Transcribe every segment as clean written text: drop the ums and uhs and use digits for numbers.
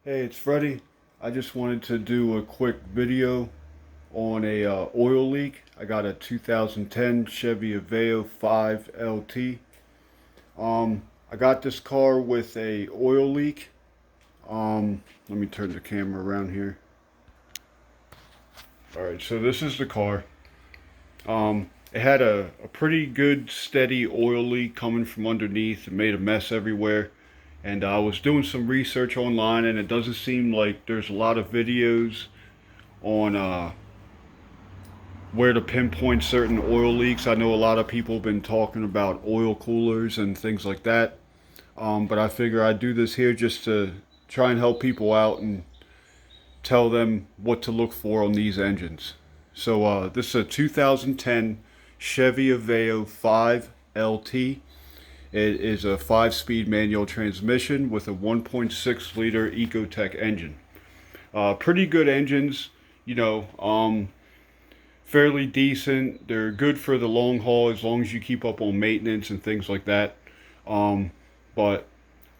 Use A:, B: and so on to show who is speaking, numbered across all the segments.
A: Hey, it's Freddie. I just wanted to do a quick video on a oil leak. I got a 2010 Chevy Aveo 5 LT. I got this car with a oil leak. Let me turn the camera around here. All right, so this is the car. It had a pretty good steady oil leak coming from underneath. It made a mess everywhere. And I was doing some research online, and it doesn't seem like there's a lot of videos on where to pinpoint certain oil leaks. I know a lot of people have been talking about oil coolers and things like that, but I figure I'd do this here just to try and help people out and tell them what to look for on these engines. So this is a 2010 Chevy Aveo 5 LT. It is a 5-speed manual transmission with a 1.6 liter ecotec engine. Pretty good engines, you know, fairly decent. They're good for the long haul as long as you keep up on maintenance and things like that. But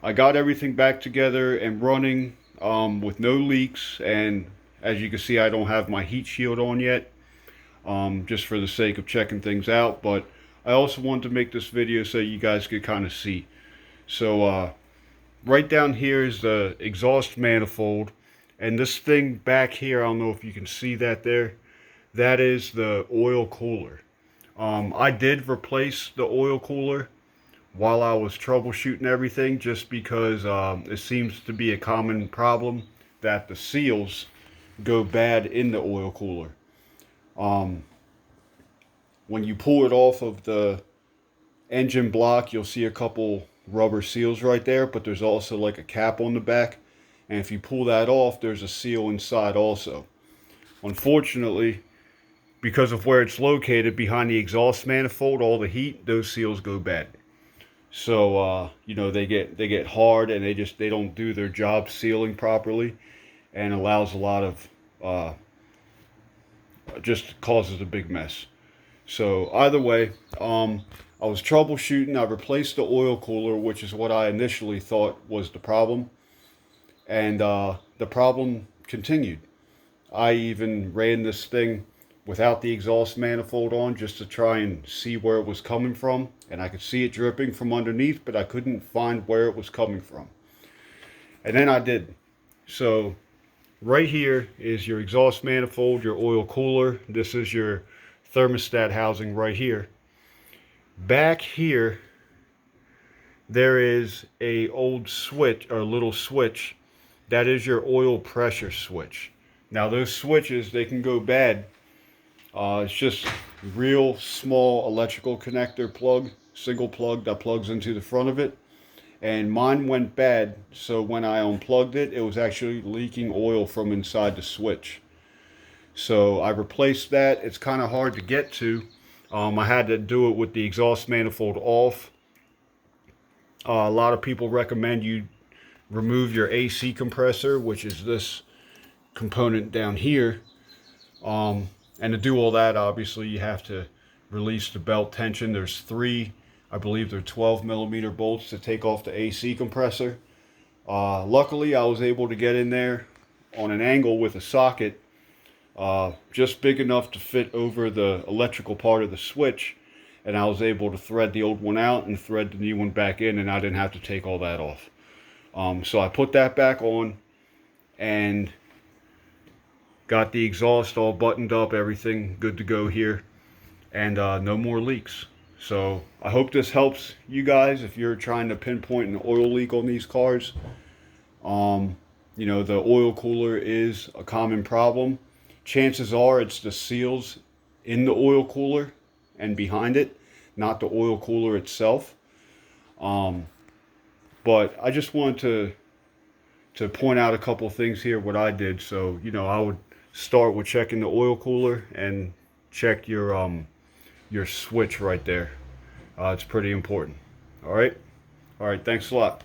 A: I got everything back together and running with no leaks. And as you can see, I don't have my heat shield on yet, just for the sake of checking things out. But I also wanted to make this video so you guys could kind of see. So right down here is the exhaust manifold, and this thing back here, I don't know if you can see that there, that is the oil cooler. I did replace the oil cooler while I was troubleshooting everything, just because it seems to be a common problem that the seals go bad in the oil cooler. When you pull it off of the engine block, you'll see a couple rubber seals right there, but there's also like a cap on the back. And if you pull that off, there's a seal inside also. Unfortunately, because of where it's located behind the exhaust manifold, all the heat, those seals go bad. So you know, they get hard, and they don't do their job sealing properly, and allows a lot of just causes a big mess. So either way, I was troubleshooting. I replaced the oil cooler, which is what I initially thought was the problem. And the problem continued. I even ran this thing without the exhaust manifold on just to try and see where it was coming from. And I could see it dripping from underneath, but I couldn't find where it was coming from. And then I did. So right here is your exhaust manifold, your oil cooler. This is your thermostat housing right here. Back here there is a old switch, or a little switch, that is your oil pressure switch. Now those switches, they can go bad. It's just real small electrical connector plug, single plug that plugs into the front of it, and mine went bad, so when I unplugged it, it was actually leaking oil from inside the switch. So I replaced that. It's kind of hard to get to. I had to do it with the exhaust manifold off. A lot of people recommend you remove your AC compressor, which is this component down here. And to do all that, obviously, you have to release the belt tension. There's three, I believe they're 12 millimeter bolts to take off the AC compressor. Luckily, I was able to get in there on an angle with a socket, just big enough to fit over the electrical part of the switch, and I was able to thread the old one out and thread the new one back in, and I didn't have to take all that off. So I put that back on and got the exhaust all buttoned up, everything good to go here, and no more leaks. So I hope this helps you guys if you're trying to pinpoint an oil leak on these cars. You know, the oil cooler is a common problem. Chances are it's the seals in the oil cooler and behind it, not the oil cooler itself. But I just wanted to point out a couple things here, what I did. So, you know, I would start with checking the oil cooler and check your switch right there. It's pretty important. All right. Thanks a lot.